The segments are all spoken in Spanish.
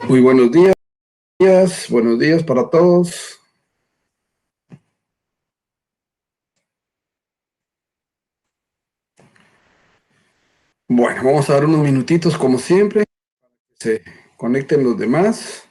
Muy buenos días para todos. Bueno, vamos a dar unos minutitos como siempre, se conecten los demás.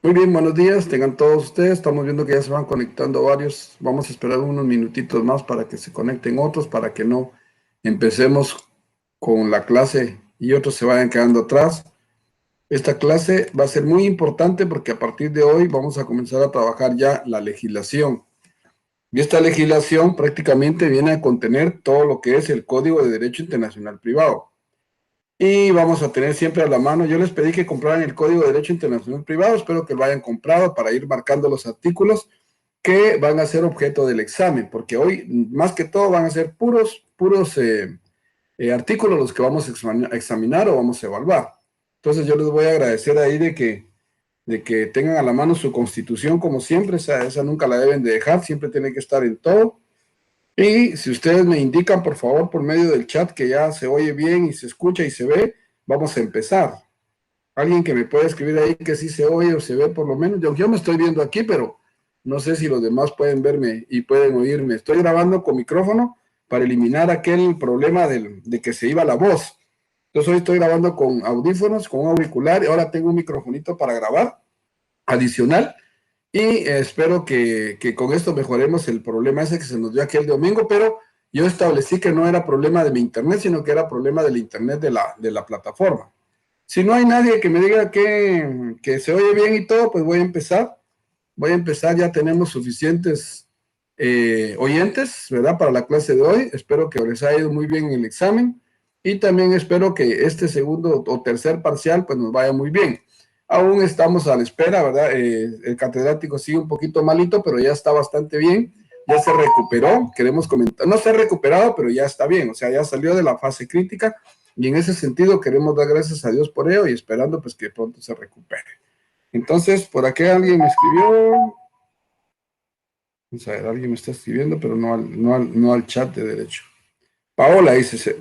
Muy bien, buenos días, tengan todos ustedes. Estamos viendo que ya se van conectando varios. Vamos a esperar unos minutitos más para que se conecten otros, para que no empecemos con la clase y otros se vayan quedando atrás. Esta clase va a ser muy importante porque a partir de hoy vamos a comenzar a trabajar ya la legislación. Y esta legislación prácticamente viene a contener todo lo que es el Código de Derecho Internacional Privado. Y vamos a tener siempre a la mano, yo les pedí que compraran el Código de Derecho Internacional Privado, espero que lo hayan comprado para ir marcando los artículos que van a ser objeto del examen, porque hoy más que todo van a ser puros artículos los que vamos a examinar o vamos a evaluar. Entonces yo les voy a agradecer ahí de que tengan a la mano su constitución como siempre, esa nunca la deben de dejar, siempre tiene que estar en todo. Y si ustedes me indican, por favor, por medio del chat que ya se oye bien y se escucha y se ve, vamos a empezar. Alguien que me pueda escribir ahí que sí se oye o se ve por lo menos. Yo me estoy viendo aquí, pero no sé si los demás pueden verme y pueden oírme. Estoy grabando con micrófono para eliminar aquel problema de que se iba la voz. Entonces hoy estoy grabando con audífonos, con un auricular y ahora tengo un microfonito para grabar adicional. Y espero que con esto mejoremos el problema ese que se nos dio aquí el domingo, pero yo establecí que no era problema de mi internet, sino que era problema del internet de la plataforma. Si no hay nadie que me diga que se oye bien y todo, pues voy a empezar. Voy a empezar, ya tenemos suficientes oyentes, ¿verdad? Para la clase de hoy. Espero que les haya ido muy bien el examen y también espero que este segundo o tercer parcial pues nos vaya muy bien. Aún estamos a la espera, ¿verdad? El catedrático sigue un poquito malito, pero ya está bastante bien. Ya se recuperó, queremos comentar. No se ha recuperado, pero ya está bien. O sea, ya salió de la fase crítica y en ese sentido queremos dar gracias a Dios por ello y esperando pues que pronto se recupere. Entonces, por aquí alguien me escribió. Vamos a ver, alguien me está escribiendo, pero no al chat de derecho. Paola dice,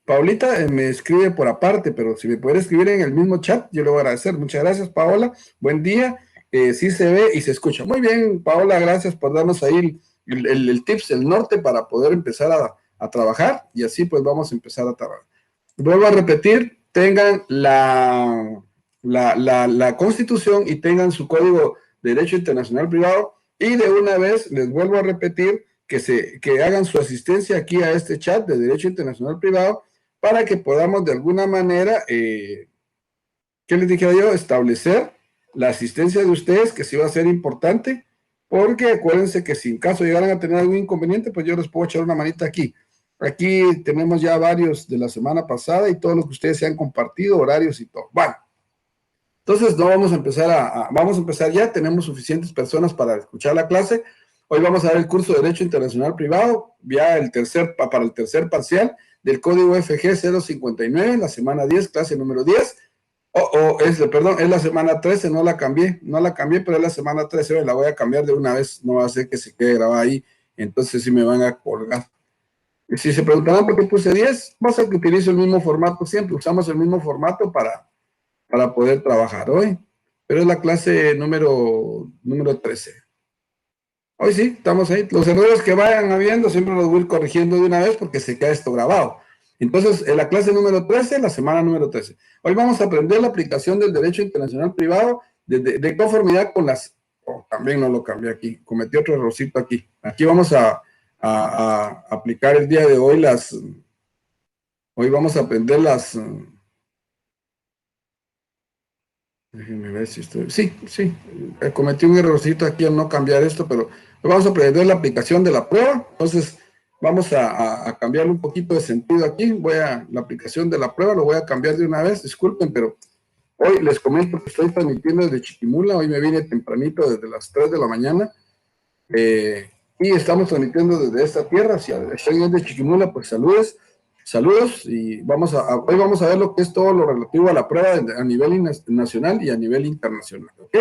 Paulita me escribe por aparte, pero si me puede escribir en el mismo chat, yo le voy a agradecer. Muchas gracias, Paola. Buen día. Sí se ve y se escucha. Muy bien, Paola, gracias por darnos ahí el tips, el norte para poder empezar a trabajar y así pues vamos a empezar a trabajar. Vuelvo a repetir, tengan la Constitución y tengan su Código de Derecho Internacional Privado y de una vez les vuelvo a repetir que hagan su asistencia aquí a este chat de Derecho Internacional Privado para que podamos de alguna manera, ¿qué les dije yo? Establecer la asistencia de ustedes, que sí va a ser importante, porque acuérdense que si en caso llegaran a tener algún inconveniente, pues yo les puedo echar una manita aquí. Aquí tenemos ya varios de la semana pasada y todo lo que ustedes se han compartido, horarios y todo. Bueno, entonces no vamos a empezar vamos a empezar ya, tenemos suficientes personas para escuchar la clase. Hoy vamos a dar el curso de Derecho Internacional Privado, ya para el tercer parcial del código FG 059, la semana 10, clase número 10. Perdón, es la semana 13, no la cambié, pero es la semana 13, la voy a cambiar de una vez, no va a ser que se quede grabada ahí, entonces sí me van a colgar. Y si se preguntarán por qué puse 10, pasa que utilizo el mismo formato siempre, usamos el mismo formato para poder trabajar hoy, pero es la clase número 13. Hoy sí, estamos ahí. Los errores que vayan habiendo siempre los voy a ir corrigiendo de una vez porque se queda esto grabado. Entonces, en la clase número 13, la semana número 13. Hoy vamos a aprender la aplicación del derecho internacional privado de conformidad con las... Oh, también no lo cambié aquí, cometí otro errorcito aquí. Aquí vamos a aplicar el día de hoy Hoy vamos a aprender Déjenme ver si estoy... Sí, cometí un errorcito aquí al no cambiar esto, pero vamos a aprender la aplicación de la prueba. Entonces, vamos a cambiar un poquito de sentido aquí. La aplicación de la prueba lo voy a cambiar de una vez. Disculpen, pero hoy les comento que estoy transmitiendo desde Chiquimula. Hoy me vine tempranito, desde las 3 de la mañana. y estamos transmitiendo desde esta tierra. Si alguien de Chiquimula, pues saludos, y hoy vamos a ver lo que es todo lo relativo a la prueba a nivel nacional y a nivel internacional, ¿ok?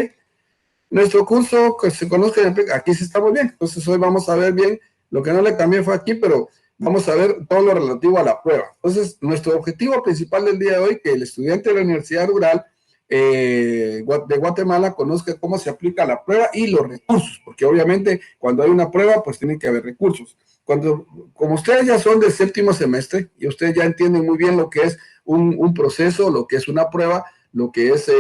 Nuestro curso, que se conozca, aquí sí estamos bien, entonces hoy vamos a ver bien, lo que no le cambié fue aquí, pero vamos a ver todo lo relativo a la prueba. Entonces, nuestro objetivo principal del día de hoy, que el estudiante de la Universidad Rural de Guatemala conozca cómo se aplica la prueba y los recursos, porque obviamente cuando hay una prueba, pues tiene que haber recursos. Como ustedes ya son del séptimo semestre y ustedes ya entienden muy bien lo que es un proceso, lo que es una prueba, lo que es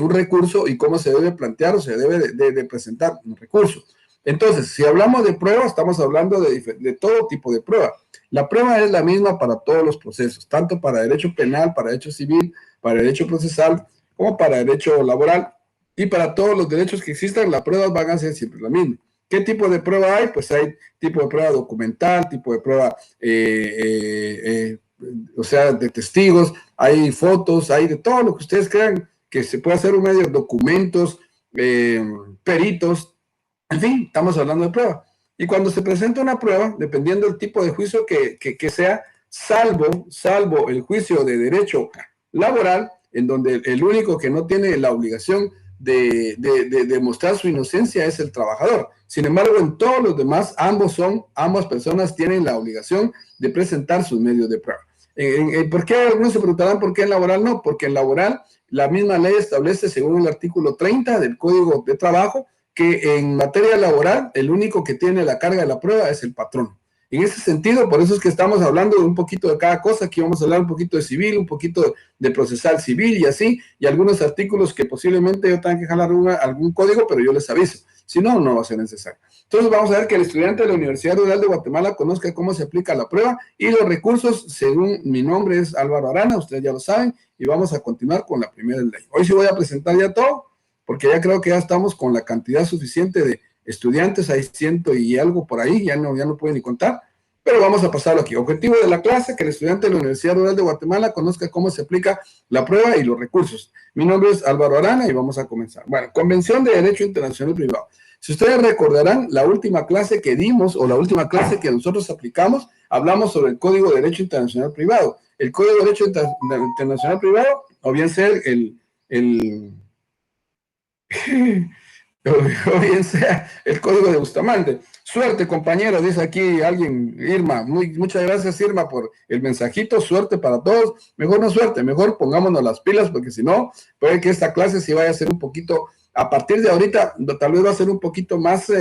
un recurso y cómo se debe plantear o se debe de presentar un recurso. Entonces, si hablamos de prueba, estamos hablando de todo tipo de prueba. La prueba es la misma para todos los procesos, tanto para derecho penal, para derecho civil, para derecho procesal, como para derecho laboral, y para todos los derechos que existan, las pruebas van a ser siempre la misma. ¿Qué tipo de prueba hay? Pues hay tipo de prueba documental, tipo de prueba, o sea, de testigos, hay fotos, hay de todo lo que ustedes crean que se puede hacer un medio, documentos, peritos, en fin, estamos hablando de prueba. Y cuando se presenta una prueba, dependiendo del tipo de juicio que sea, salvo el juicio de derecho laboral, en donde el único que no tiene la obligación de mostrar su inocencia es el trabajador. Sin embargo, en todos los demás, ambas personas tienen la obligación de presentar sus medios de prueba. ¿Por qué? Algunos se preguntarán por qué en laboral no, porque en laboral la misma ley establece, según el artículo 30 del Código de Trabajo, que en materia laboral el único que tiene la carga de la prueba es el patrón. En ese sentido, por eso es que estamos hablando de un poquito de cada cosa. Aquí vamos a hablar un poquito de civil, un poquito de procesal civil y así, y algunos artículos que posiblemente yo tenga que jalar algún código, pero yo les aviso. Si no, no va a ser necesario. Entonces vamos a ver que el estudiante de la Universidad Rural de Guatemala conozca cómo se aplica la prueba y los recursos. Según mi nombre es Álvaro Arana, ustedes ya lo saben, y vamos a continuar con la primera ley. Hoy sí voy a presentar ya todo, porque ya creo que ya estamos con la cantidad suficiente de estudiantes, hay 100 y algo por ahí, ya no pueden ni contar, pero vamos a pasarlo aquí. Objetivo de la clase, que el estudiante de la Universidad Rural de Guatemala conozca cómo se aplica la prueba y los recursos. Mi nombre es Álvaro Arana y vamos a comenzar. Bueno, Convención de Derecho Internacional Privado. Si ustedes recordarán, la última clase que dimos o la última clase que nosotros aplicamos, hablamos sobre el Código de Derecho Internacional Privado. El Código de Derecho Internacional Privado, o bien ser o bien sea el código de Bustamante. Suerte, compañeros, dice aquí alguien, Irma. Muchas gracias, Irma, por el mensajito. Suerte para todos. Mejor no suerte, mejor pongámonos las pilas, porque si no, puede que esta clase sí vaya a ser un poquito, a partir de ahorita, tal vez va a ser un poquito más,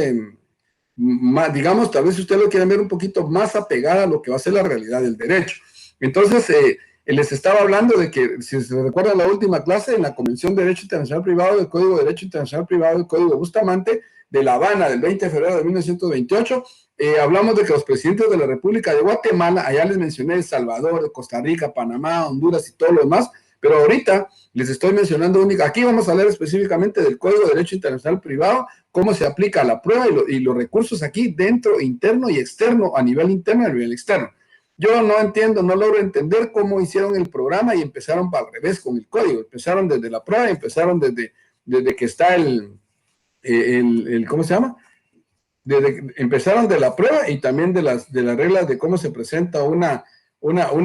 digamos, tal vez si ustedes lo quieren ver un poquito más apegada a lo que va a ser la realidad del derecho. Entonces, les estaba hablando de que, si se recuerdan la última clase, en la Convención de Derecho Internacional Privado, del Código de Derecho Internacional Privado, del Código de Bustamante, de La Habana, del 20 de febrero de 1928, hablamos de que los presidentes de la República de Guatemala, allá les mencioné El Salvador, Costa Rica, Panamá, Honduras y todo lo demás, pero ahorita les estoy mencionando, aquí vamos a hablar específicamente del Código de Derecho Internacional Privado, cómo se aplica la prueba y los recursos aquí dentro, interno y externo, a nivel interno y a nivel externo. Yo no entiendo, no logro entender cómo hicieron el programa y empezaron al revés con el código. Empezaron desde la prueba, empezaron desde que está ¿cómo se llama? Empezaron de la prueba y también de las reglas de cómo se presenta una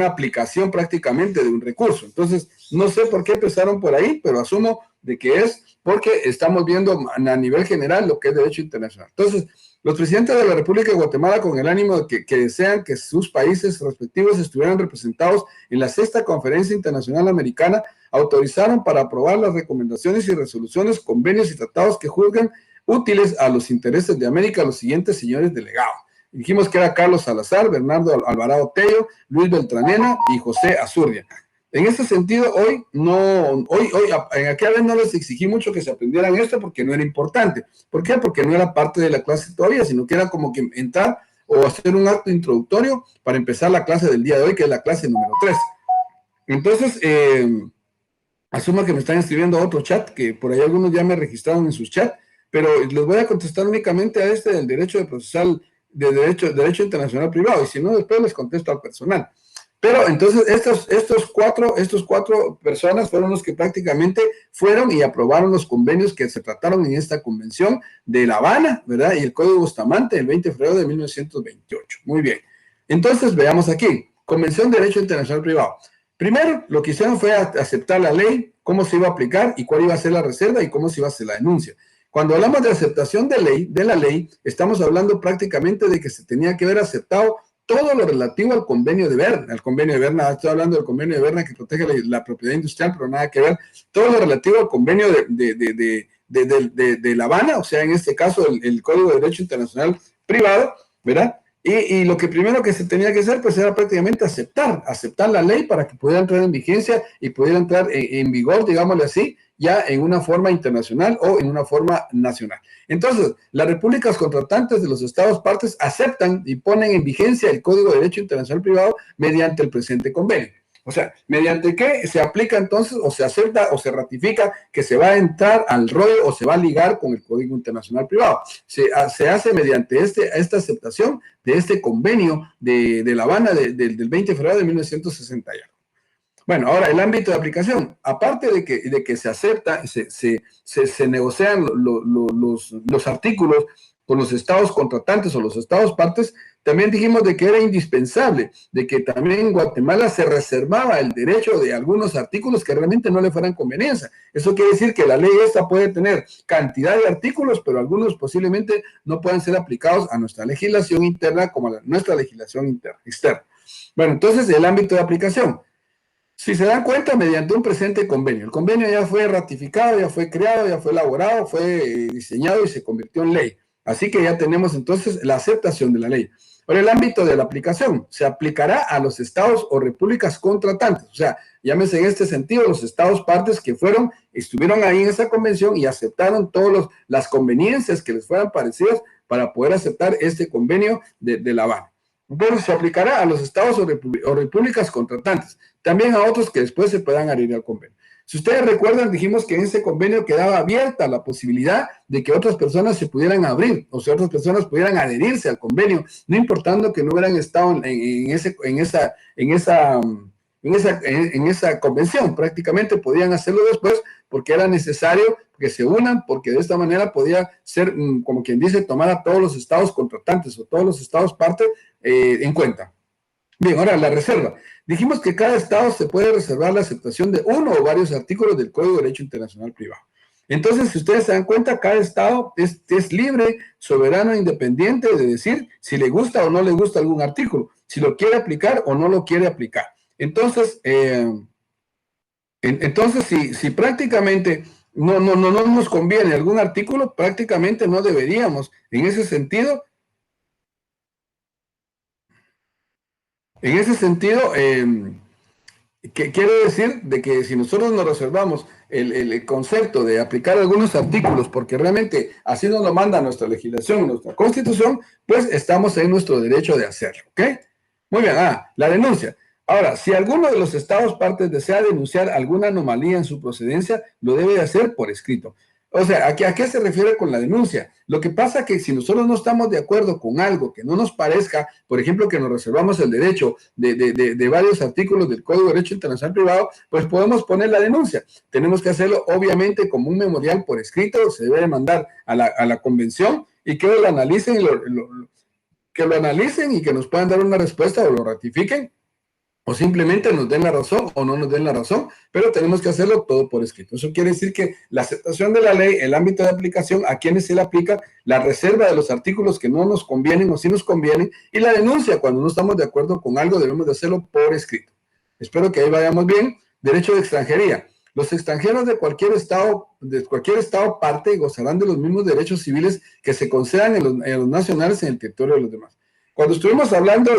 aplicación prácticamente de un recurso. Entonces, no sé por qué empezaron por ahí, pero asumo de que es porque estamos viendo a nivel general lo que es derecho internacional. Entonces, los presidentes de la República de Guatemala, con el ánimo de que desean que sus países respectivos estuvieran representados en la sexta Conferencia Internacional Americana, autorizaron para aprobar las recomendaciones y resoluciones, convenios y tratados que juzgan útiles a los intereses de América los siguientes señores delegados. Dijimos que era Carlos Salazar, Bernardo Alvarado Tello, Luis Beltranena y José Azurdia. En ese sentido, hoy, en aquella vez no les exigí mucho que se aprendieran esto porque no era importante. ¿Por qué? Porque no era parte de la clase todavía, sino que era como que entrar o hacer un acto introductorio para empezar la clase del día de hoy, que es la clase número 3. Entonces, asumo que me están escribiendo a otro chat, que por ahí algunos ya me registraron en sus chats, pero les voy a contestar únicamente a este del derecho de procesal, de derecho internacional privado, y si no, después les contesto al personal. Pero entonces estos cuatro personas fueron los que prácticamente fueron y aprobaron los convenios que se trataron en esta convención de La Habana, ¿verdad? Y el Código Bustamante el 20 de febrero de 1928. Muy bien. Entonces veamos aquí, Convención de Derecho Internacional Privado. Primero, lo que hicieron fue aceptar la ley, cómo se iba a aplicar y cuál iba a ser la reserva y cómo se iba a hacer la denuncia. Cuando hablamos de aceptación de la ley, estamos hablando prácticamente de que se tenía que haber aceptado todo lo relativo al convenio de Berna. El convenio de Berna, estoy hablando del convenio de Berna que protege la propiedad industrial, pero nada que ver. Todo lo relativo al convenio de La Habana, o sea, en este caso el Código de Derecho Internacional Privado, ¿verdad? Y lo que primero que se tenía que hacer, pues era prácticamente aceptar la ley para que pudiera entrar en vigencia y pudiera entrar en vigor, digámosle así, ya en una forma internacional o en una forma nacional. Entonces, las repúblicas contratantes de los estados partes aceptan y ponen en vigencia el Código de Derecho Internacional Privado mediante el presente convenio. O sea, mediante qué se aplica entonces o se acepta o se ratifica que se va a entrar al rollo o se va a ligar con el Código Internacional Privado. Se hace mediante esta aceptación de este convenio de La Habana del 20 de febrero de 1961. Bueno, ahora el ámbito de aplicación, aparte de que se acepta, se negocian los artículos con los estados contratantes o los estados partes, también dijimos de que era indispensable, de que también en Guatemala se reservaba el derecho de algunos artículos que realmente no le fueran conveniencia. Eso quiere decir que la ley esta puede tener cantidad de artículos, pero algunos posiblemente no puedan ser aplicados a nuestra legislación interna como a nuestra legislación externa. Bueno, entonces el ámbito de aplicación. Si se dan cuenta, mediante un presente convenio. El convenio ya fue ratificado, ya fue creado, ya fue elaborado, fue diseñado y se convirtió en ley. Así que ya tenemos entonces la aceptación de la ley. Ahora, el ámbito de la aplicación se aplicará a los estados o repúblicas contratantes. O sea, llámese en este sentido los estados partes que estuvieron ahí en esa convención y aceptaron todas las conveniencias que les fueran parecidas para poder aceptar este convenio de La Habana. Bueno, se aplicará a los estados o repúblicas contratantes, también a otros que después se puedan adherir al convenio. Si ustedes recuerdan, dijimos que en ese convenio quedaba abierta la posibilidad de que otras personas se pudieran abrir, o sea, otras personas pudieran adherirse al convenio, no importando que no hubieran estado en esa convención. Prácticamente podían hacerlo después porque era necesario que se unan, porque de esta manera podía ser, como quien dice, tomar a todos los estados contratantes o todos los estados partes en cuenta. Bien, ahora la reserva. Dijimos que cada estado se puede reservar la aceptación de uno o varios artículos del Código de Derecho Internacional Privado. Entonces, si ustedes se dan cuenta, cada estado es libre, soberano, independiente de decir si le gusta o no le gusta algún artículo, si lo quiere aplicar o no lo quiere aplicar. Entonces, si prácticamente no nos conviene algún artículo, prácticamente no deberíamos, en ese sentido, que quiere decir de que si nosotros nos reservamos el concepto de aplicar algunos artículos porque realmente así nos lo manda nuestra legislación, nuestra constitución, pues estamos en nuestro derecho de hacerlo, ¿ok? Muy bien, la denuncia. Ahora, si alguno de los estados partes desea denunciar alguna anomalía en su procedencia, lo debe de hacer por escrito. O sea, ¿a qué se refiere con la denuncia? Lo que pasa es que si nosotros no estamos de acuerdo con algo que no nos parezca, por ejemplo, que nos reservamos el derecho de varios artículos del Código de Derecho Internacional Privado, pues podemos poner la denuncia. Tenemos que hacerlo, obviamente, como un memorial por escrito, se debe mandar a la convención y que lo analicen, y que nos puedan dar una respuesta o lo ratifiquen, o simplemente nos den la razón o no nos den la razón, pero tenemos que hacerlo todo por escrito. Eso quiere decir que la aceptación de la ley, el ámbito de aplicación, a quienes se le aplica, la reserva de los artículos que no nos convienen o sí nos convienen, y la denuncia cuando no estamos de acuerdo con algo, debemos de hacerlo por escrito. Espero que ahí vayamos bien. Derecho de extranjería. Los extranjeros de cualquier estado parte gozarán de los mismos derechos civiles que se concedan en los nacionales en el territorio de los demás. Cuando estuvimos hablando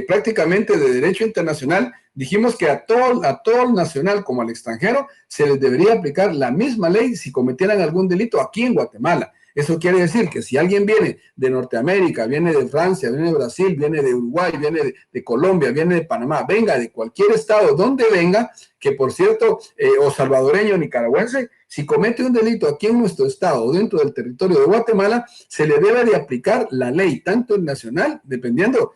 prácticamente de derecho internacional, dijimos que a todo el nacional como al extranjero se les debería aplicar la misma ley si cometieran algún delito aquí en Guatemala. Eso quiere decir que si alguien viene de Norteamérica, viene de Francia, viene de Brasil, viene de Uruguay, viene de Colombia, viene de Panamá, venga de cualquier estado donde venga, que por cierto, o salvadoreño o nicaragüense, si comete un delito aquí en nuestro estado o dentro del territorio de Guatemala, se le debe de aplicar la ley, tanto el nacional, dependiendo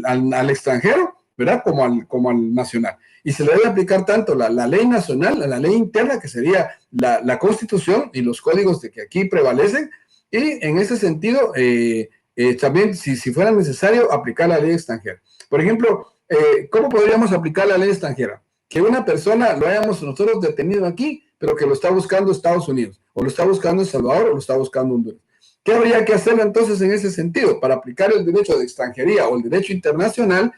al extranjero, ¿verdad? Como al nacional. Y se le debe aplicar tanto la ley nacional, la ley interna, que sería la Constitución y los códigos de que aquí prevalecen, y en ese sentido, también, si fuera necesario, aplicar la ley extranjera. Por ejemplo, ¿cómo podríamos aplicar la ley extranjera? Que una persona lo hayamos nosotros detenido aquí, pero que lo está buscando Estados Unidos, o lo está buscando El Salvador, o lo está buscando Honduras. ¿Qué habría que hacer entonces en ese sentido? Para aplicar el derecho de extranjería o el derecho internacional,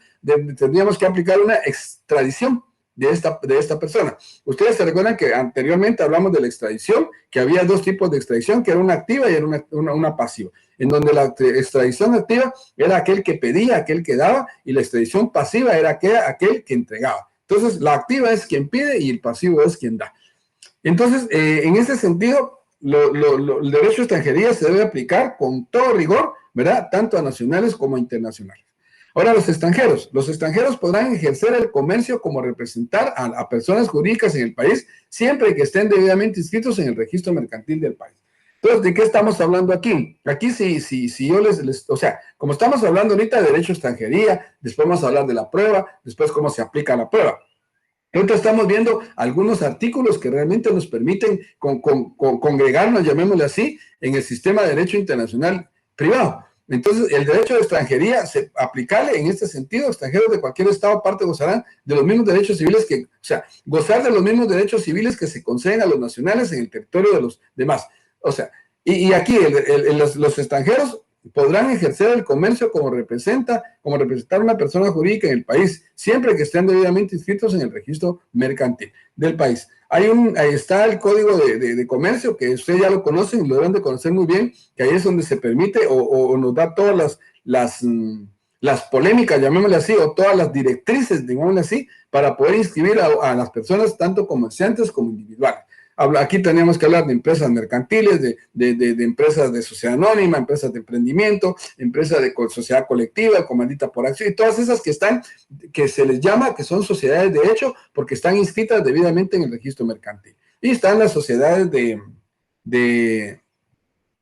tendríamos que aplicar una extradición de esta persona. Ustedes se recuerdan que anteriormente hablamos de la extradición, que había dos tipos de extradición, que era una activa y era una pasiva, en donde la extradición activa era aquel que pedía, aquel que daba, y la extradición pasiva era aquel que entregaba. Entonces, la activa es quien pide y el pasivo es quien da. Entonces, en ese sentido, el derecho de extranjería se debe aplicar con todo rigor, ¿verdad? Tanto a nacionales como a internacionales. Ahora, los extranjeros podrán ejercer el comercio como representar a personas jurídicas en el país, siempre que estén debidamente inscritos en el registro mercantil del país. Entonces, ¿de qué estamos hablando aquí? Aquí si yo o sea, como estamos hablando ahorita de derecho de extranjería, después vamos a hablar de la prueba, después cómo se aplica la prueba. Ahorita estamos viendo algunos artículos que realmente nos permiten congregarnos, llamémosle así, en el sistema de derecho internacional privado. Entonces, el derecho de extranjería, aplicable en este sentido, extranjeros de cualquier estado o parte gozarán de los mismos derechos civiles o sea, gozar de los mismos derechos civiles que se conceden a los nacionales en el territorio de los demás. O sea, y aquí los extranjeros podrán ejercer el comercio como representar una persona jurídica en el país, siempre que estén debidamente inscritos en el registro mercantil del país. Ahí está el código de comercio, que ustedes ya lo conocen, lo deben de conocer muy bien, que ahí es donde se permite o nos da todas las polémicas, llamémosle así, o todas las directrices, digámosle así, para poder inscribir a las personas, tanto comerciantes como individuales. Aquí tenemos que hablar de empresas mercantiles, de empresas de sociedad anónima, empresas de emprendimiento, empresas de sociedad colectiva, comandita por acción, y todas esas que se les llama que son sociedades de hecho, porque están inscritas debidamente en el registro mercantil. Y están las sociedades de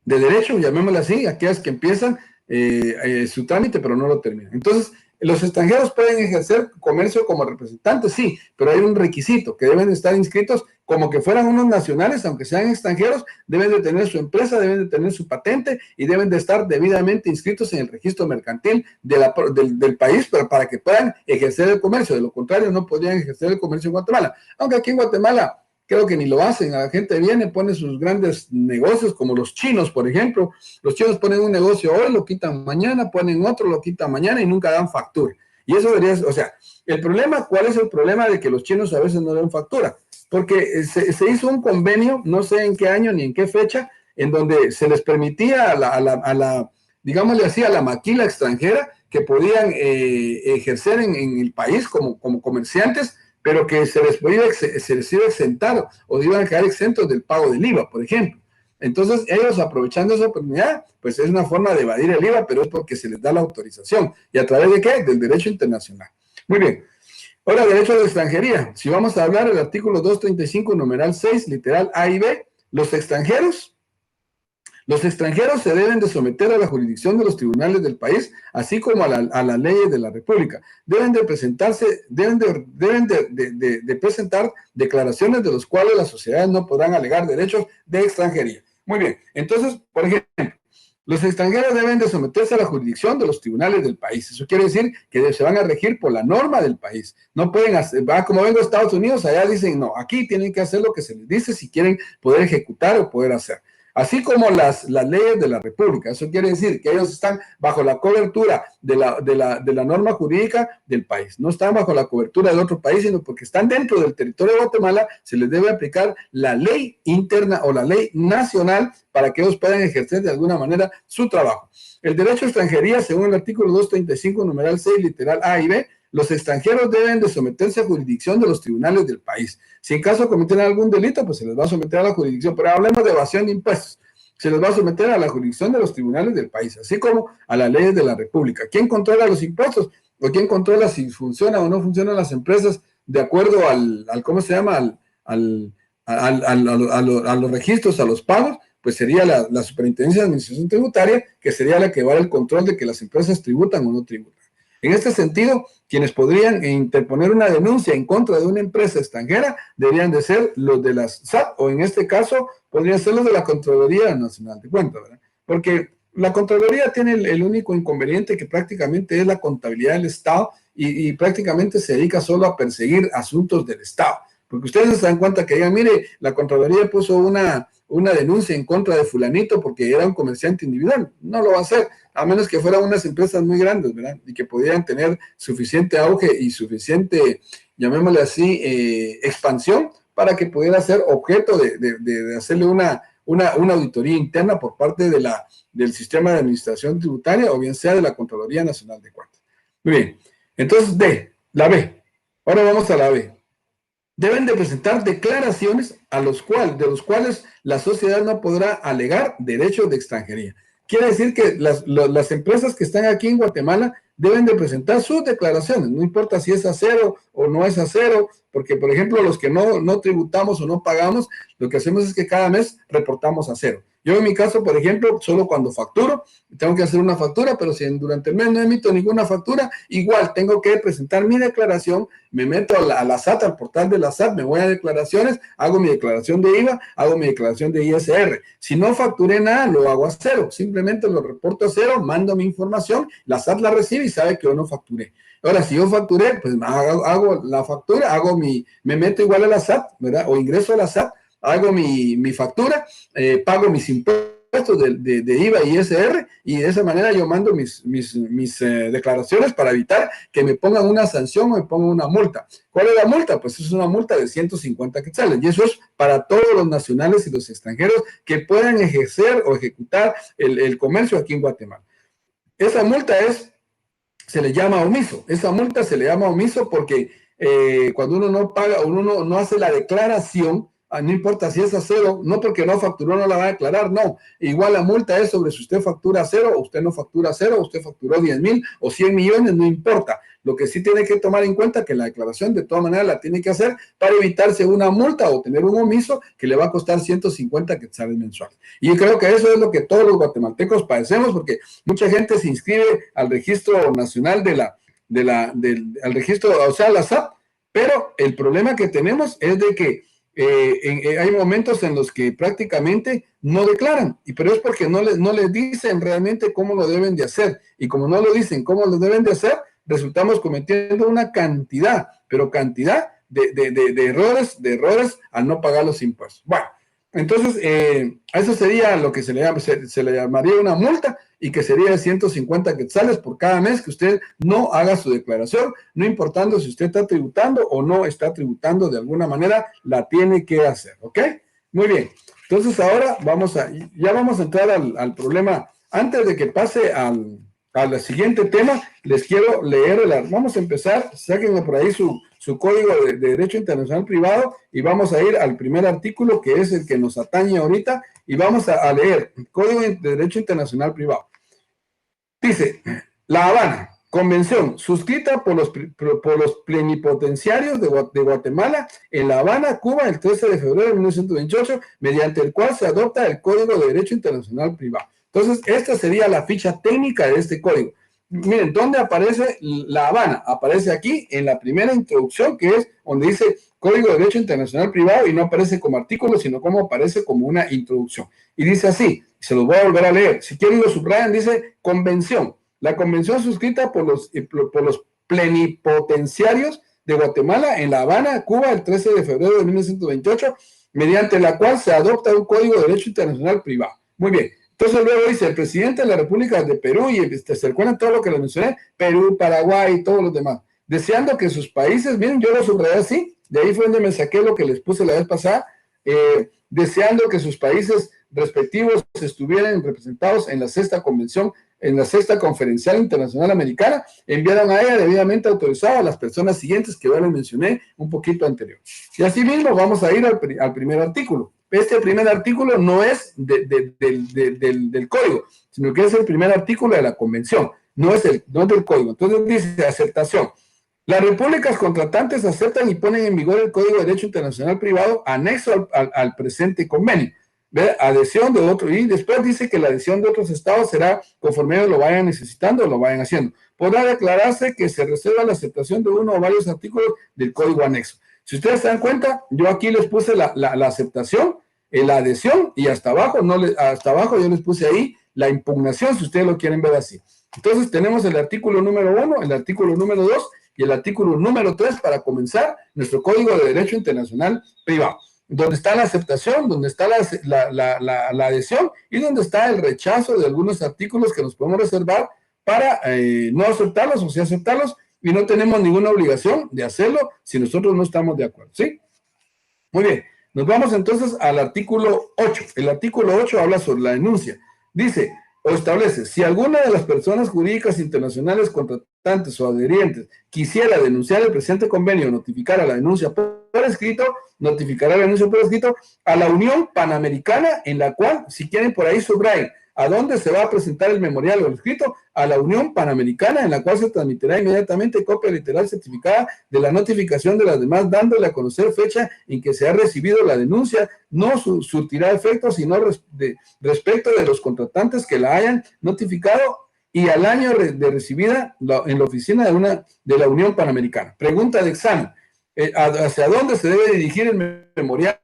derecho, llamémoslas así, aquellas que empiezan su trámite, pero no lo terminan. Entonces, los extranjeros pueden ejercer comercio como representantes, sí, pero hay un requisito, que deben estar inscritos como que fueran unos nacionales, aunque sean extranjeros, deben de tener su empresa, deben de tener su patente y deben de estar debidamente inscritos en el registro mercantil del país, pero para que puedan ejercer el comercio. De lo contrario, no podrían ejercer el comercio en Guatemala. Aunque aquí en Guatemala creo que ni lo hacen. La gente viene, pone sus grandes negocios, como los chinos, por ejemplo. Los chinos ponen un negocio hoy, lo quitan mañana, ponen otro, lo quitan mañana y nunca dan factura. Y eso debería, o sea, ¿cuál es el problema de que los chinos a veces no dan factura? Porque se hizo un convenio, no sé en qué año ni en qué fecha, en donde se les permitía digámosle así, a la maquila extranjera que podían ejercer en el país como comerciantes, pero que se les iba a exentar o iban a quedar exentos del pago del IVA, por ejemplo. Entonces, ellos aprovechando esa oportunidad, pues es una forma de evadir el IVA, pero es porque se les da la autorización. ¿Y a través de qué? Del derecho internacional. Muy bien. Ahora, derecho de extranjería. Si vamos a hablar del artículo 235, numeral 6, literal A y B, los extranjeros se deben de someter a la jurisdicción de los tribunales del país, así como a las leyes de la República. Deben de presentar declaraciones de los cuales las sociedades no podrán alegar derechos de extranjería. Muy bien, entonces, por ejemplo, los extranjeros deben de someterse a la jurisdicción de los tribunales del país. Eso quiere decir que se van a regir por la norma del país. No pueden hacer, como vengo a Estados Unidos, allá dicen, no, aquí tienen que hacer lo que se les dice si quieren poder ejecutar o poder hacer. Así como las leyes de la República. Eso quiere decir que ellos están bajo la cobertura de la norma jurídica del país. No están bajo la cobertura de otro país, sino porque están dentro del territorio de Guatemala, se les debe aplicar la ley interna o la ley nacional para que ellos puedan ejercer de alguna manera su trabajo. El derecho a extranjería, según el artículo 235, numeral 6, literal A y B, los extranjeros deben de someterse a jurisdicción de los tribunales del país. Si en caso cometieran algún delito, pues se les va a someter a la jurisdicción. Pero hablemos de evasión de impuestos. Se les va a someter a la jurisdicción de los tribunales del país, así como a las leyes de la República. ¿Quién controla los impuestos? ¿O quién controla si funcionan o no funcionan las empresas de acuerdo ¿cómo se llama? A los registros, a los pagos? Pues sería la Superintendencia de Administración Tributaria, que sería la que va al control de que las empresas tributan o no tributan. En este sentido, quienes podrían interponer una denuncia en contra de una empresa extranjera deberían de ser los de las SAT, o en este caso podrían ser los de la Contraloría Nacional de Cuentas, ¿verdad? Porque la Contraloría tiene el único inconveniente que prácticamente es la contabilidad del Estado y prácticamente se dedica solo a perseguir asuntos del Estado. Porque ustedes se dan cuenta que digan, mire, la Contraloría puso una denuncia en contra de fulanito porque era un comerciante individual. No lo va a hacer, a menos que fueran unas empresas muy grandes, ¿verdad? Y que pudieran tener suficiente auge y suficiente, llamémosle así, expansión para que pudiera ser objeto de hacerle una auditoría interna por parte del sistema de administración tributaria o bien sea de la Contraloría Nacional de Cuentas. Muy bien, entonces la B. Ahora vamos a la B. Deben de presentar declaraciones de los cuales la sociedad no podrá alegar derechos de extranjería. Quiere decir que las empresas que están aquí en Guatemala deben de presentar sus declaraciones, no importa si es a cero o no es a cero, porque, por ejemplo, los que no tributamos o no pagamos, lo que hacemos es que cada mes reportamos a cero. Yo en mi caso, por ejemplo, solo cuando facturo, tengo que hacer una factura, pero si durante el mes no emito ninguna factura, igual tengo que presentar mi declaración, me meto a la SAT, al portal de la SAT, me voy a declaraciones, hago mi declaración de IVA, hago mi declaración de ISR. Si no facturé nada, lo hago a cero, simplemente lo reporto a cero, mando mi información, la SAT la recibe y sabe que yo no facturé. Ahora, si yo facturé, pues hago la factura, me meto igual a la SAT, ¿verdad? O ingreso a la SAT, hago mi factura, pago mis impuestos de IVA y ISR, y de esa manera yo mando mis declaraciones para evitar que me pongan una sanción o me pongan una multa. ¿Cuál es la multa? Pues es una multa de 150 quetzales, y eso es para todos los nacionales y los extranjeros que puedan ejercer o ejecutar el comercio aquí en Guatemala. Esa multa se le llama omiso. Esa multa se le llama omiso porque cuando uno no paga o uno no hace la declaración, no importa si es a cero, no porque no facturó no la va a declarar, no. Igual la multa es sobre si usted factura a cero o usted no factura a cero, o usted facturó 10,000 o 100 millones, no importa. Lo que sí tiene que tomar en cuenta que la declaración de todas maneras la tiene que hacer para evitarse una multa o tener un omiso que le va a costar 150 quetzales mensuales. Y yo creo que eso es lo que todos los guatemaltecos padecemos, porque mucha gente se inscribe al registro nacional al registro, o sea, la SAP, pero el problema que tenemos es de que hay momentos en los que prácticamente no declaran, pero es porque no les dicen realmente cómo lo deben de hacer, y como no lo dicen cómo lo deben de hacer, resultamos cometiendo una cantidad de errores al no pagar los impuestos. Bueno, entonces eso sería lo que se le llamaría una multa, y que sería de 150 quetzales por cada mes que usted no haga su declaración, no importando si usted está tributando o no está tributando, de alguna manera la tiene que hacer, ¿ok? Muy bien, entonces ahora ya vamos a entrar al problema. Antes de que pase al siguiente tema, les quiero leer, vamos a empezar, sáquenme por ahí su código de Derecho Internacional Privado, y vamos a ir al primer artículo, que es el que nos atañe ahorita, y vamos a leer Código de Derecho Internacional Privado. Dice: La Habana, convención suscrita por los plenipotenciarios de Guatemala en La Habana, Cuba, el 13 de febrero de 1928, mediante el cual se adopta el Código de Derecho Internacional Privado. Entonces, esta sería la ficha técnica de este código. Miren, ¿dónde aparece La Habana? Aparece aquí en la primera introducción, que es donde dice Código de Derecho Internacional Privado, y no aparece como artículo, sino como aparece como una introducción. Y dice así, se los voy a volver a leer. Si quieren lo subrayan, dice convención. La convención suscrita por los plenipotenciarios de Guatemala en La Habana, Cuba, el 13 de febrero de 1928, mediante la cual se adopta un Código de Derecho Internacional Privado. Muy bien. Entonces luego dice: el presidente de la República de Perú, y se recuerdan todo lo que les mencioné, Perú, Paraguay y todos los demás, deseando que sus países, miren, yo lo subrayé así, de ahí fue donde me saqué lo que les puse la vez pasada, deseando que sus países respectivos estuvieran representados en la sexta convención, en la sexta conferencial internacional americana, enviaron a ella debidamente autorizado a las personas siguientes que ya les mencioné un poquito anterior. Y así mismo vamos a ir al primer artículo. Este primer artículo no es del código, sino que es el primer artículo de la convención, no es del código. Entonces dice: aceptación. Las repúblicas contratantes aceptan y ponen en vigor el Código de Derecho Internacional Privado anexo al presente convenio. ¿Ve? Adhesión de otro, y después dice que la adhesión de otros estados será conforme ellos lo vayan necesitando o lo vayan haciendo. Podrá declararse que se reserva la aceptación de uno o varios artículos del código anexo. Si ustedes se dan cuenta, yo aquí les puse la aceptación, la adhesión, y hasta abajo, hasta abajo yo les puse ahí la impugnación, si ustedes lo quieren ver así. Entonces tenemos el artículo número 1, el artículo número 2 y el artículo número 3 para comenzar nuestro Código de Derecho Internacional Privado, donde está la aceptación, donde está la adhesión y donde está el rechazo de algunos artículos que nos podemos reservar para no aceptarlos o sí aceptarlos, y no tenemos ninguna obligación de hacerlo si nosotros no estamos de acuerdo, ¿sí? Muy bien, nos vamos entonces al artículo 8. El artículo 8 habla sobre la denuncia. Dice o establece, si alguna de las personas jurídicas internacionales contratantes o adherientes quisiera denunciar el presente convenio o notificar a la denuncia por escrito, notificará la denuncia por escrito a la Unión Panamericana, en la cual, si quieren por ahí subrayen, ¿a dónde se va a presentar el memorial o el escrito? A la Unión Panamericana, en la cual se transmitirá inmediatamente copia literal certificada de la notificación de las demás, dándole a conocer fecha en que se ha recibido la denuncia. No surtirá efecto, sino respecto de los contratantes que la hayan notificado y al año de recibida en la oficina de la Unión Panamericana. Pregunta de examen. ¿Hacia dónde se debe dirigir el memorial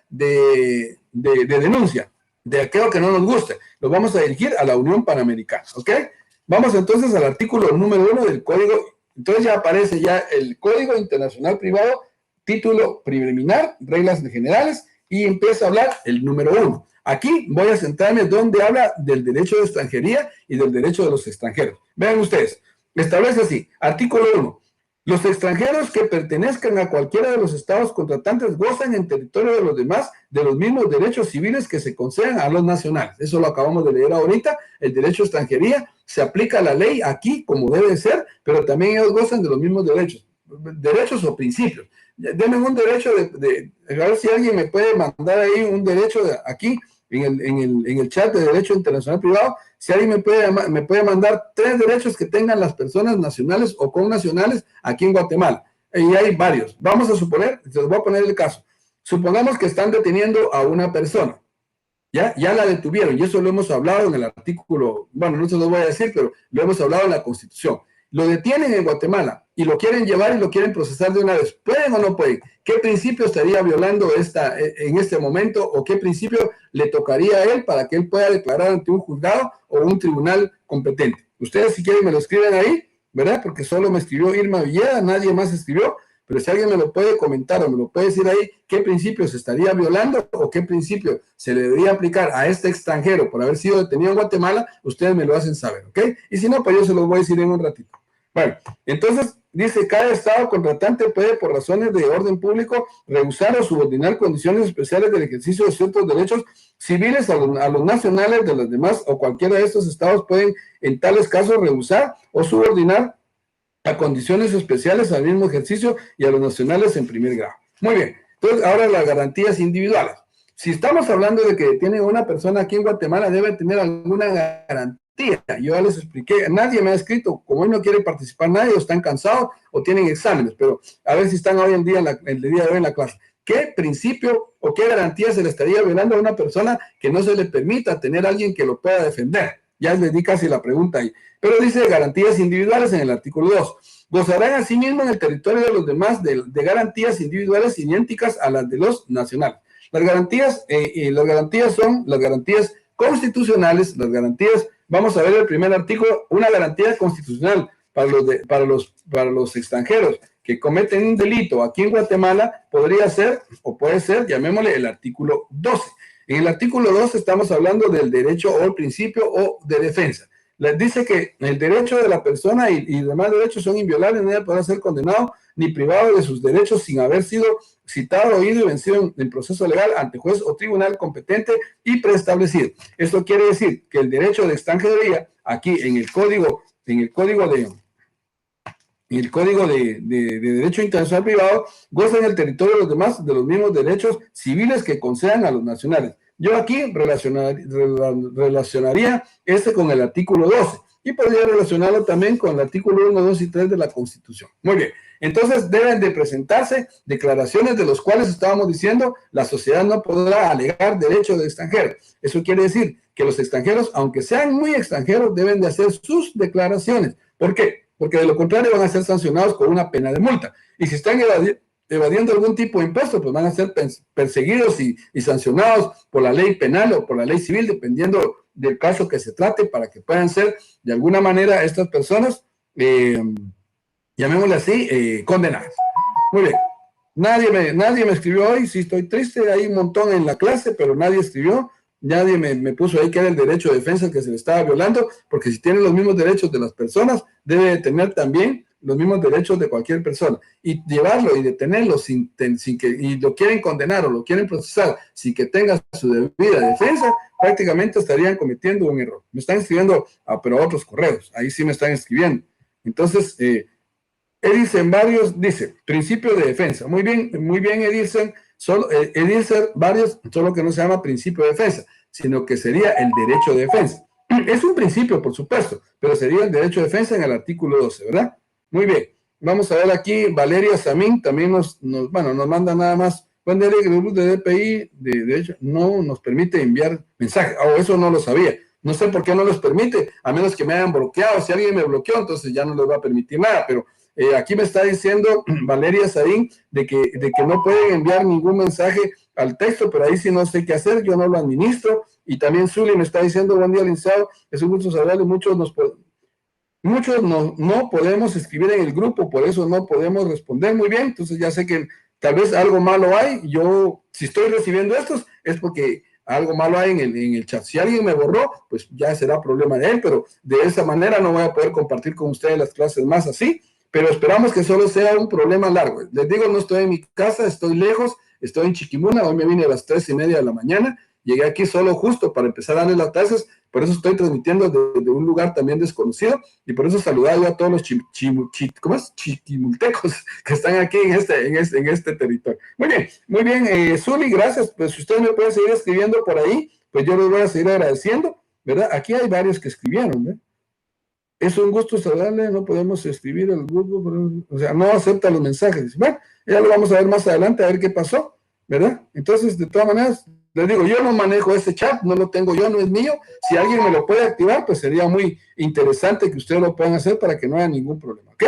de denuncia? De aquello que no nos guste, lo vamos a dirigir a la Unión Panamericana, ¿ok? Vamos entonces al artículo número 1 del Código. Entonces ya aparece ya el Código Internacional Privado, título preliminar, reglas generales, y empieza a hablar el número 1. Aquí voy a centrarme donde habla del derecho de extranjería y del derecho de los extranjeros. Vean ustedes, establece así, artículo 1. Los extranjeros que pertenezcan a cualquiera de los estados contratantes gozan en territorio de los demás de los mismos derechos civiles que se concedan a los nacionales. Eso lo acabamos de leer ahorita. El derecho de extranjería se aplica a la ley aquí como debe ser, pero también ellos gozan de los mismos derechos o principios. Denme un derecho a ver si alguien me puede mandar ahí un derecho aquí en el chat de Derecho Internacional Privado. Si alguien me puede mandar 3 derechos que tengan las personas nacionales o connacionales aquí en Guatemala. Y hay varios. Vamos a suponer, se los voy a poner el caso. Supongamos que están deteniendo a una persona. Ya la detuvieron, y eso lo hemos hablado en el artículo, bueno, no se lo voy a decir, pero lo hemos hablado en la Constitución. Lo detienen en Guatemala y lo quieren llevar y lo quieren procesar de una vez. ¿Pueden o no pueden? ¿Qué principio estaría violando en este momento, o qué principio le tocaría a él para que él pueda declarar ante un juzgado o un tribunal competente? Ustedes, si quieren, me lo escriben ahí, ¿verdad? Porque solo me escribió Irma Villeda, nadie más escribió. Pero si alguien me lo puede comentar o me lo puede decir ahí, ¿qué principio se estaría violando o qué principio se le debería aplicar a este extranjero por haber sido detenido en Guatemala? Ustedes me lo hacen saber, ¿ok? Y si no, pues yo se los voy a decir en un ratito. Bueno, entonces dice, cada estado contratante puede, por razones de orden público, rehusar o subordinar condiciones especiales del ejercicio de ciertos derechos civiles a los nacionales de los demás, o cualquiera de estos estados pueden, en tales casos, rehusar o subordinar a condiciones especiales al mismo ejercicio y a los nacionales en primer grado. Muy bien, entonces ahora las garantías individuales. Si estamos hablando de que tiene una persona aquí en Guatemala, debe tener alguna garantía. Yo ya les expliqué, nadie me ha escrito, como hoy no quiere participar nadie, o están cansados o tienen exámenes, pero a ver si están hoy en día, el día de hoy en la clase. ¿Qué principio o qué garantía se le estaría violando a una persona que no se le permita tener a alguien que lo pueda defender? Ya les di casi la pregunta ahí. Pero dice garantías individuales en el artículo 2. Gozarán asimismo en el territorio de los demás de garantías individuales idénticas a las de los nacionales. Las garantías son las garantías constitucionales, las garantías, vamos a ver el primer artículo, una garantía constitucional para los extranjeros que cometen un delito aquí en Guatemala podría ser, o puede ser, llamémosle el artículo 12. En el artículo 2 estamos hablando del derecho o el principio o de defensa. Les dice que el derecho de la persona y demás derechos son inviolables, no podrá ser condenado ni privado de sus derechos sin haber sido citado, oído y vencido en proceso legal ante juez o tribunal competente y preestablecido. Esto quiere decir que el derecho de extranjería, aquí en el Código de Derecho Internacional Privado, goza en el territorio de los demás de los mismos derechos civiles que concedan a los nacionales. Yo aquí relacionaría con el artículo 12. y podría relacionarlo también con el artículo 1, 2 y 3 de la Constitución. Muy bien, entonces deben de presentarse declaraciones de los cuales estábamos diciendo la sociedad no podrá alegar derecho de extranjero. Eso quiere decir que los extranjeros, aunque sean muy extranjeros, deben de hacer sus declaraciones. ¿Por qué? Porque de lo contrario van a ser sancionados con una pena de multa. Y si están evadiendo algún tipo de impuesto, pues van a ser perseguidos y sancionados por la ley penal o por la ley civil, dependiendo del caso que se trate, para que puedan ser de alguna manera estas personas, llamémosle así, condenadas. Muy bien. Nadie me escribió hoy, sí estoy triste, hay un montón en la clase, pero nadie escribió. Nadie me puso ahí que era el derecho de defensa el que se le estaba violando, porque si tiene los mismos derechos de las personas, debe de tener también los mismos derechos de cualquier persona. Y llevarlo y detenerlo sin que, y lo quieren condenar o lo quieren procesar sin que tenga su debida defensa, prácticamente estarían cometiendo un error. Me están escribiendo, pero a otros correos, ahí sí me están escribiendo. Entonces, Edilsen Varios dice, principio de defensa. Muy bien, Edilsen. Edilsen Varios, solo que no se llama principio de defensa, sino que sería el derecho de defensa. Es un principio, por supuesto, pero sería el derecho de defensa en el artículo 12, ¿verdad? Muy bien. Vamos a ver aquí, Valeria Samín también nos manda nada más. Buen día, el grupo de DPI, de hecho, no nos permite enviar mensajes. Eso no lo sabía. No sé por qué no los permite, a menos que me hayan bloqueado. Si alguien me bloqueó, entonces ya no les va a permitir nada, pero aquí me está diciendo Valeria Sarín de que no pueden enviar ningún mensaje al texto, pero ahí sí no sé qué hacer, yo no lo administro. Y también Zuli me está diciendo, buen día, licenciado, es un gusto saludarle, muchos no podemos escribir en el grupo, por eso no podemos responder muy bien. Entonces ya sé que tal vez algo malo hay. Yo, si estoy recibiendo estos, es porque algo malo hay en el chat. Si alguien me borró, pues ya será problema de él, pero de esa manera no voy a poder compartir con ustedes las clases más así. Pero esperamos que solo sea un problema largo. Les digo, no estoy en mi casa, estoy lejos, estoy en Chiquimuna, hoy me vine a las 3:30 de la mañana, llegué aquí solo justo para empezar a darles las clases, por eso estoy transmitiendo desde un lugar también desconocido, y por eso saludar a todos los chiquimultecos que están aquí en este territorio. Muy bien, Zuli, gracias. Pues si ustedes me pueden seguir escribiendo por ahí, pues yo les voy a seguir agradeciendo, ¿verdad? Aquí hay varios que escribieron, ¿verdad? Es un gusto saludarle, no podemos escribir al grupo, o sea, no acepta los mensajes. Bueno, ya lo vamos a ver más adelante, a ver qué pasó, ¿verdad? Entonces, de todas maneras, les digo, yo no manejo ese chat, no lo tengo yo, no es mío. Si alguien me lo puede activar, pues sería muy interesante que ustedes lo puedan hacer para que no haya ningún problema, ¿ok?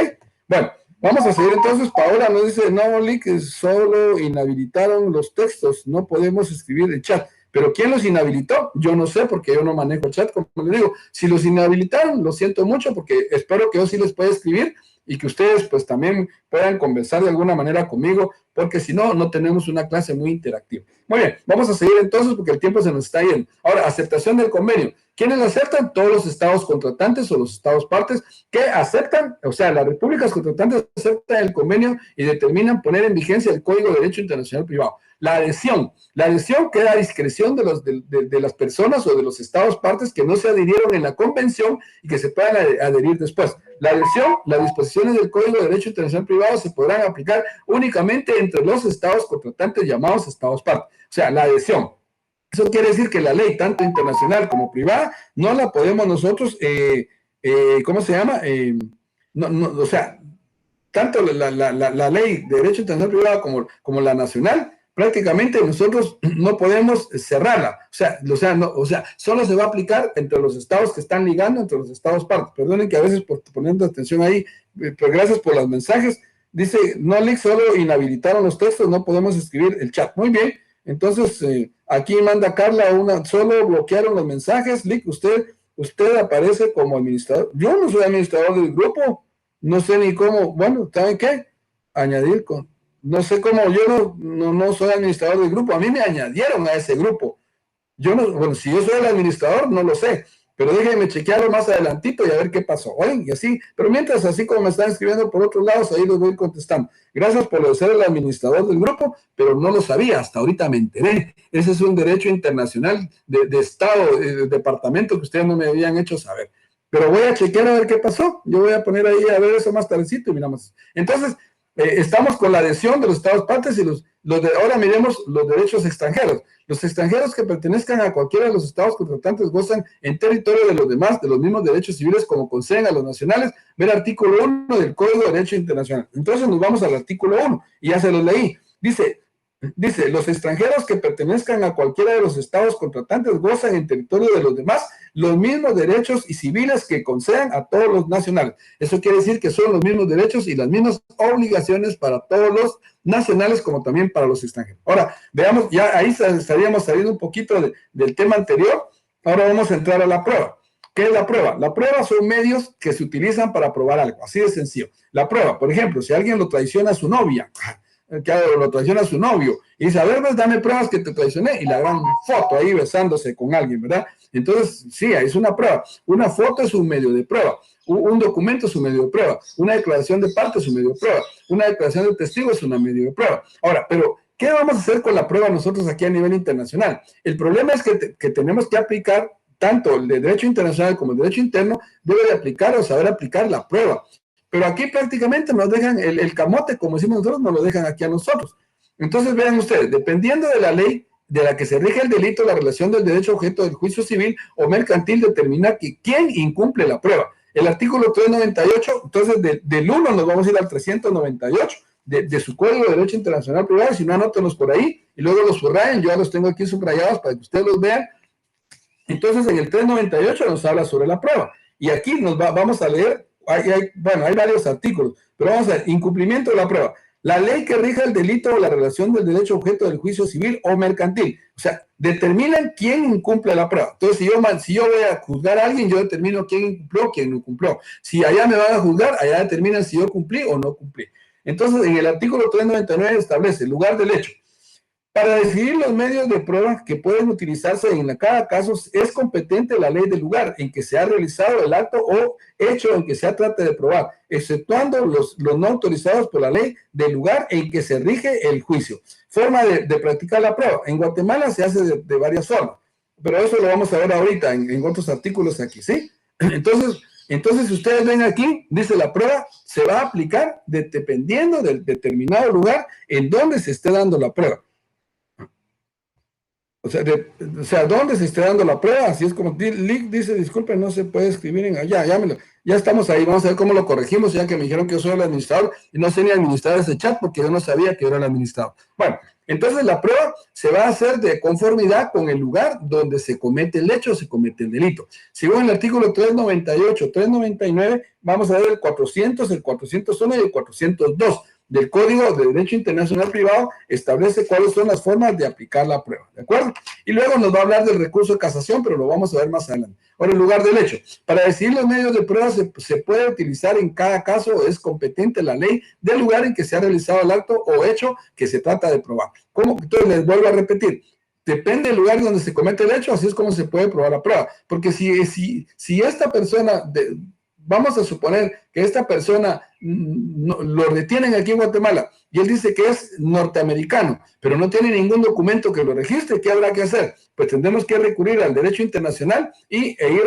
Bueno, vamos a seguir entonces. Paola nos dice, no, Lick, solo inhabilitaron los textos, no podemos escribir el chat. ¿Pero quién los inhabilitó? Yo no sé, porque yo no manejo el chat, como les digo. Si los inhabilitaron, lo siento mucho, porque espero que yo sí les pueda escribir y que ustedes pues también puedan conversar de alguna manera conmigo, porque si no, no tenemos una clase muy interactiva. Muy bien, vamos a seguir entonces, porque el tiempo se nos está yendo. Ahora, aceptación del convenio. ¿Quiénes lo aceptan? Todos los estados contratantes o los estados partes que aceptan, o sea, las repúblicas contratantes aceptan el convenio y determinan poner en vigencia el Código de Derecho Internacional Privado. La adhesión queda a discreción de las personas o de los estados partes que no se adhirieron en la convención y que se puedan adherir después. La adhesión, las disposiciones del Código de Derecho Internacional Privado se podrán aplicar únicamente entre los estados contratantes llamados estados partes. O sea, la adhesión. Eso quiere decir que la ley, tanto internacional como privada, no la podemos nosotros, ¿cómo se llama? O sea, tanto la ley de derecho internacional privado como la nacional, prácticamente nosotros no podemos cerrarla. O sea, solo se va a aplicar entre los estados que están ligando, entre los estados partes. Perdonen que a veces por poniendo atención ahí, pero gracias por los mensajes. Dice, no, Lick, solo inhabilitaron los textos, no podemos escribir el chat. Muy bien, entonces aquí manda Carla solo bloquearon los mensajes. Lick, usted aparece como administrador. Yo no soy administrador del grupo, no sé ni cómo. Bueno, ¿saben qué? Añadir no sé cómo, yo no soy administrador del grupo, a mí me añadieron a ese grupo. Bueno, si yo soy el administrador, no lo sé, pero déjenme chequearlo más adelantito y a ver qué pasó. Oye, y así, pero mientras, así como me están escribiendo por otros lados, ahí los voy contestando. Gracias por lo de ser el administrador del grupo, pero no lo sabía, hasta ahorita me enteré. Ese es un derecho internacional de Estado, de departamento que ustedes no me habían hecho saber. Pero voy a chequear a ver qué pasó. Yo voy a poner ahí a ver eso más tardecito y miramos. Entonces, estamos con la adhesión de los estados partes y ahora miremos los derechos extranjeros. Los extranjeros que pertenezcan a cualquiera de los estados contratantes gozan en territorio de los demás de los mismos derechos civiles como conceden a los nacionales. Ver artículo 1 del Código de Derecho Internacional. Entonces nos vamos al artículo 1 y ya se los leí. Dice, los extranjeros que pertenezcan a cualquiera de los estados contratantes gozan en territorio de los demás los mismos derechos y civiles que concedan a todos los nacionales. Eso quiere decir que son los mismos derechos y las mismas obligaciones para todos los nacionales como también para los extranjeros. Ahora, veamos, ya ahí estaríamos saliendo un poquito del tema anterior. Ahora vamos a entrar a la prueba. ¿Qué es la prueba? La prueba son medios que se utilizan para probar algo, así de sencillo. La prueba, por ejemplo, si alguien lo traiciona a su novia, que lo traiciona a su novio, y dice, a ver, pues, dame pruebas que te traicioné, y la gran foto ahí besándose con alguien, ¿verdad? Entonces, sí, es una prueba. Una foto es un medio de prueba, un documento es un medio de prueba, una declaración de parte es un medio de prueba, una declaración de testigo es un medio de prueba. Ahora, pero, ¿qué vamos a hacer con la prueba nosotros aquí a nivel internacional? El problema es que tenemos que aplicar tanto el de derecho internacional como el derecho interno, debe de aplicar o saber aplicar la prueba. Pero aquí prácticamente nos dejan el camote, como decimos nosotros, nos lo dejan aquí a nosotros. Entonces, vean ustedes, dependiendo de la ley de la que se rige el delito, la relación del derecho objeto del juicio civil o mercantil determina quién incumple la prueba. El artículo 398, entonces del 1 nos vamos a ir al 398 de su Código de Derecho Internacional Privado. Si no, anótenlos por ahí y luego los subrayen. Yo ya los tengo aquí subrayados para que ustedes los vean. Entonces, en el 398 nos habla sobre la prueba. Y aquí vamos a leer. Hay varios artículos, pero vamos a ver, incumplimiento de la prueba. La ley que rija el delito o la relación del derecho objeto del juicio civil o mercantil. O sea, determinan quién incumple la prueba. Entonces, si yo voy a juzgar a alguien, yo determino quién incumplió, quién no cumplió. Si allá me van a juzgar, allá determinan si yo cumplí o no cumplí. Entonces, en el artículo 399 establece el lugar del hecho. Para decidir los medios de prueba que pueden utilizarse en cada caso, es competente la ley del lugar en que se ha realizado el acto o hecho en que se trata de probar, exceptuando los no autorizados por la ley del lugar en que se rige el juicio. Forma de practicar la prueba. En Guatemala se hace de varias formas, pero eso lo vamos a ver ahorita en otros artículos aquí, ¿sí? Entonces, si ustedes ven aquí, dice la prueba se va a aplicar dependiendo del determinado lugar en donde se esté dando la prueba. O sea, ¿dónde se esté dando la prueba? Así es como Lick dice, disculpe, no se puede escribir en allá, ya estamos ahí, vamos a ver cómo lo corregimos, ya que me dijeron que yo soy el administrador y no sé ni administrar ese chat porque yo no sabía que yo era el administrador. Bueno, entonces la prueba se va a hacer de conformidad con el lugar donde se comete el hecho o se comete el delito. Si vemos el artículo 398, 399, vamos a ver el 400, el 401 y el 402. Del Código de Derecho Internacional Privado establece cuáles son las formas de aplicar la prueba, ¿de acuerdo? Y luego nos va a hablar del recurso de casación, pero lo vamos a ver más adelante. Ahora, el lugar del hecho. Para decidir los medios de prueba se puede utilizar en cada caso, es competente la ley del lugar en que se ha realizado el acto o hecho que se trata de probar. ¿Cómo? Entonces, les vuelvo a repetir. Depende del lugar donde se comete el hecho, así es como se puede probar la prueba. Porque si esta persona... Vamos a suponer que esta persona lo detienen aquí en Guatemala y él dice que es norteamericano, pero no tiene ningún documento que lo registre. ¿Qué habrá que hacer? Pues tendremos que recurrir al derecho internacional e ir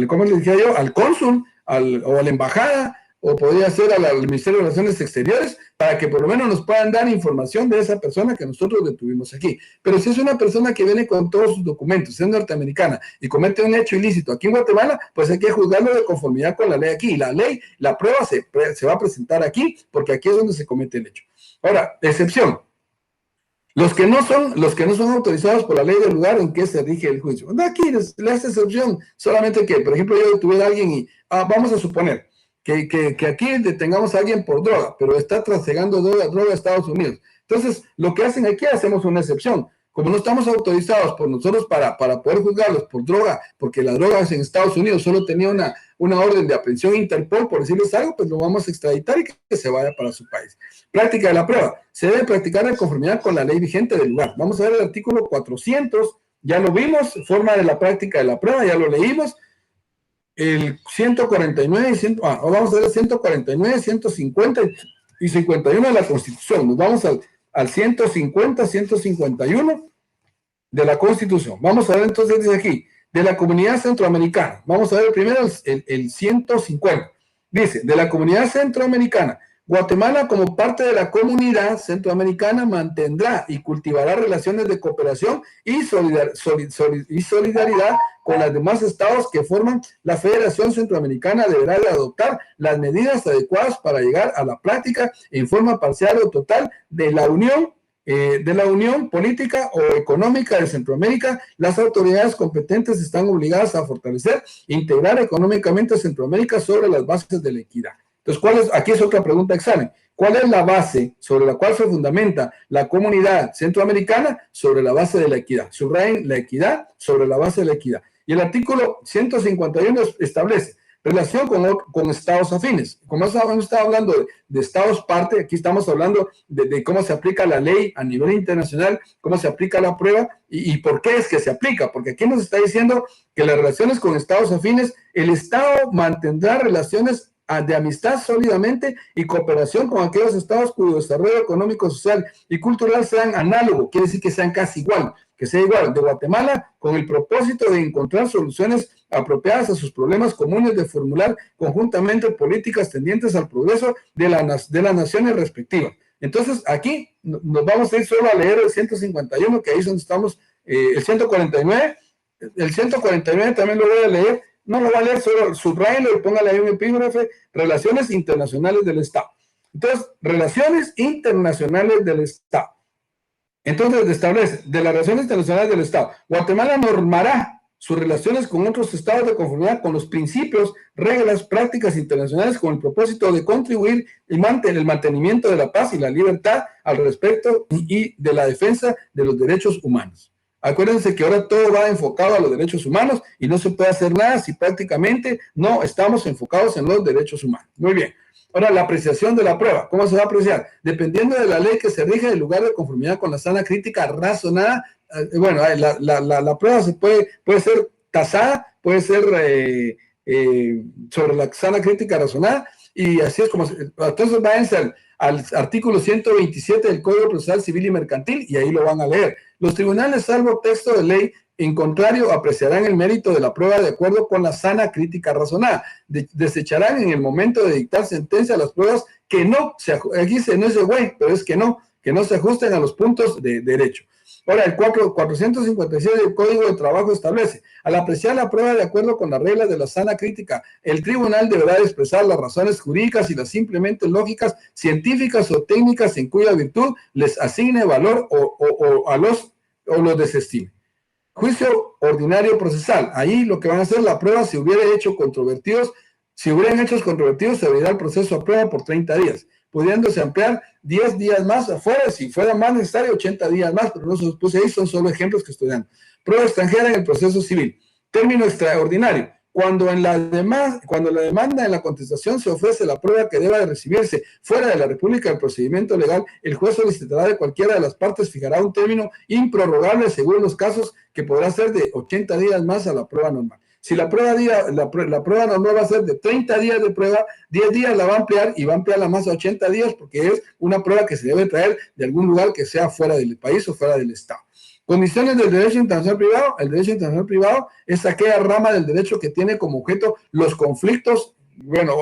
¿cómo le dije yo? Al cónsul o a la embajada, o podría ser al Ministerio de Relaciones Exteriores, para que por lo menos nos puedan dar información de esa persona que nosotros detuvimos aquí. Pero si es una persona que viene con todos sus documentos, es norteamericana y comete un hecho ilícito aquí en Guatemala, pues hay que juzgarlo de conformidad con la ley aquí. La prueba se va a presentar aquí, porque aquí es donde se comete el hecho. Ahora, excepción. Los que no son autorizados por la ley del lugar en que se rige el juicio. Aquí la excepción, solamente que, por ejemplo, yo detuve a alguien y vamos a suponer que aquí detengamos a alguien por droga, pero está trasegando droga a Estados Unidos. Entonces, lo que hacen aquí, hacemos una excepción. Como no estamos autorizados por nosotros para poder juzgarlos por droga, porque las drogas en Estados Unidos solo tenía una orden de aprehensión Interpol, por decirles algo, pues lo vamos a extraditar y que se vaya para su país. Práctica de la prueba. Se debe practicar en conformidad con la ley vigente del lugar. Vamos a ver el artículo 400, ya lo vimos, forma de la práctica de la prueba, ya lo leímos. El 149 vamos a ver el 149, 150 y 51 de la Constitución. Nos vamos al 150, 151 de la Constitución. Vamos a ver entonces desde aquí, de la Comunidad Centroamericana. Vamos a ver primero el 150. Dice, de la comunidad centroamericana, Guatemala, como parte de la comunidad centroamericana, mantendrá y cultivará relaciones de cooperación y solidaridad con los demás estados que forman la Federación Centroamericana. Deberá de adoptar las medidas adecuadas para llegar a la práctica en forma parcial o total de la unión política o económica de Centroamérica. Las autoridades competentes están obligadas a fortalecer e integrar económicamente a Centroamérica sobre las bases de la equidad. Entonces, aquí es otra pregunta de examen. ¿Cuál es la base sobre la cual se fundamenta la comunidad centroamericana? Sobre la base de la equidad. Subrayen la equidad sobre la base de la equidad. Y el artículo 151 establece relación con estados afines. Como hemos estado hablando de estados parte, aquí estamos hablando de cómo se aplica la ley a nivel internacional, cómo se aplica la prueba y por qué es que se aplica. Porque aquí nos está diciendo que las relaciones con estados afines, el Estado mantendrá relaciones de amistad sólidamente y cooperación con aquellos estados cuyo desarrollo económico, social y cultural sean análogo, quiere decir que sean casi igual, que sea igual de Guatemala, con el propósito de encontrar soluciones apropiadas a sus problemas comunes, de formular conjuntamente políticas tendientes al progreso de las naciones respectivas. Entonces, aquí nos vamos a ir solo a leer el 151, que ahí es donde estamos, el 149. El 149 también lo voy a leer. No lo va a leer, solo subrayenlo y póngale ahí un epígrafe, relaciones internacionales del Estado. Entonces, relaciones internacionales del Estado. Entonces, establece, de las relaciones internacionales del Estado, Guatemala normará sus relaciones con otros estados de conformidad con los principios, reglas, prácticas internacionales con el propósito de contribuir y mantener el mantenimiento de la paz y la libertad al respecto y de la defensa de los derechos humanos. Acuérdense que ahora todo va enfocado a los derechos humanos y no se puede hacer nada si prácticamente no estamos enfocados en los derechos humanos. Muy bien. Ahora, la apreciación de la prueba. ¿Cómo se va a apreciar? Dependiendo de la ley que se rige, el lugar de conformidad con la sana crítica razonada. Bueno, la prueba puede ser tasada, puede ser sobre la sana crítica razonada, y así es como... Entonces, váyanse al artículo 127 del Código Procesal Civil y Mercantil y ahí lo van a leer. Los tribunales, salvo texto de ley en contrario, apreciarán el mérito de la prueba de acuerdo con la sana crítica razonada. Desecharán en el momento de dictar sentencia las pruebas que no aquí no es de güey, pero es que no se ajusten a los puntos de derecho. Ahora, el 456 del Código de Trabajo establece, al apreciar la prueba de acuerdo con las reglas de la sana crítica, el tribunal deberá expresar las razones jurídicas y las simplemente lógicas, científicas o técnicas en cuya virtud les asigne valor o los desestime. Juicio ordinario procesal. Ahí lo que van a hacer la prueba, si hubieran hechos controvertidos, se abrirá el proceso a prueba por 30 días, pudiéndose ampliar 10 días más afuera, si fuera más necesario, 80 días más, pero no se los puse ahí, son solo ejemplos que estoy dando. Prueba extranjera en el proceso civil. Término extraordinario. Cuando la demanda en la contestación se ofrece la prueba que deba de recibirse fuera de la República del procedimiento legal, el juez solicitará de cualquiera de las partes, fijará un término improrrogable según los casos, que podrá ser de 80 días más a la prueba normal. Si la prueba normal va a ser de 30 días de prueba, 10 días la va a ampliar y va a ampliarla más a 80 días porque es una prueba que se debe traer de algún lugar que sea fuera del país o fuera del Estado. Condiciones del derecho internacional privado. El derecho internacional privado es aquella rama del derecho que tiene como objeto los conflictos,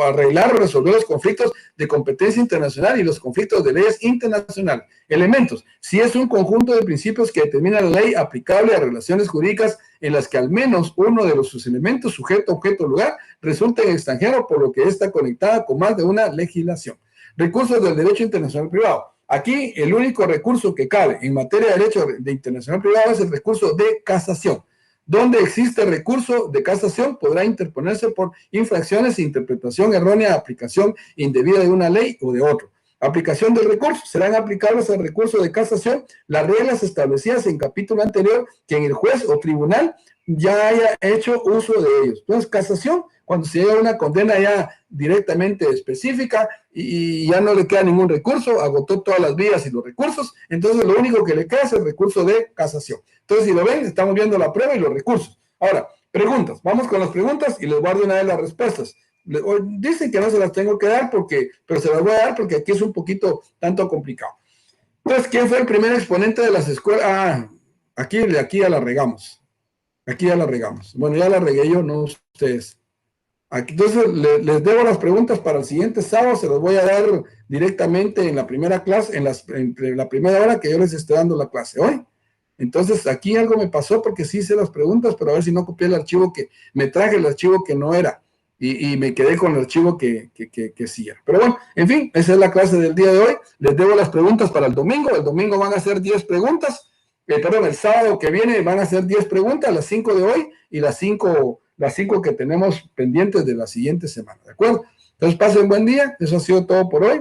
arreglar o resolver los conflictos de competencia internacional y los conflictos de leyes internacionales. Elementos. Si es un conjunto de principios que determina la ley aplicable a relaciones jurídicas en las que al menos uno de sus elementos, sujeto, objeto, lugar, resulta en extranjero, por lo que está conectada con más de una legislación. Recursos del derecho internacional privado. Aquí el único recurso que cabe en materia de derecho de internacional privado es el recurso de casación. Donde existe recurso de casación podrá interponerse por infracciones e interpretación errónea, aplicación indebida de una ley o de otro. Aplicación del recurso. Serán aplicables al recurso de casación las reglas establecidas en capítulo anterior que en el juez o tribunal ya haya hecho uso de ellos. Entonces, casación, cuando se llega a una condena ya directamente específica y ya no le queda ningún recurso, agotó todas las vías y los recursos, entonces lo único que le queda es el recurso de casación. Entonces, si lo ven, estamos viendo la prueba y los recursos. Ahora, preguntas. Vamos con las preguntas y les guardo una de las respuestas. Dicen que no se las tengo que dar, pero se las voy a dar porque aquí es un poquito tanto complicado. Entonces, ¿quién fue el primer exponente de las escuelas? Aquí ya la regamos. Aquí ya la regamos. Bueno, ya la regué yo, no ustedes. Aquí, entonces, les debo las preguntas para el siguiente sábado, se las voy a dar directamente en la primera clase, en la primera hora que yo les esté dando la clase hoy. Entonces, aquí algo me pasó porque sí hice las preguntas, pero a ver si no copié el archivo me traje el archivo que no era y me quedé con el archivo que sí era. Pero bueno, en fin, esa es la clase del día de hoy. Les debo las preguntas para el domingo. El domingo van a ser 10 preguntas. Perdón, el sábado que viene van a ser 10 preguntas, las 5 de hoy y las 5 que tenemos pendientes de la siguiente semana, ¿de acuerdo? Entonces pasen buen día, eso ha sido todo por hoy.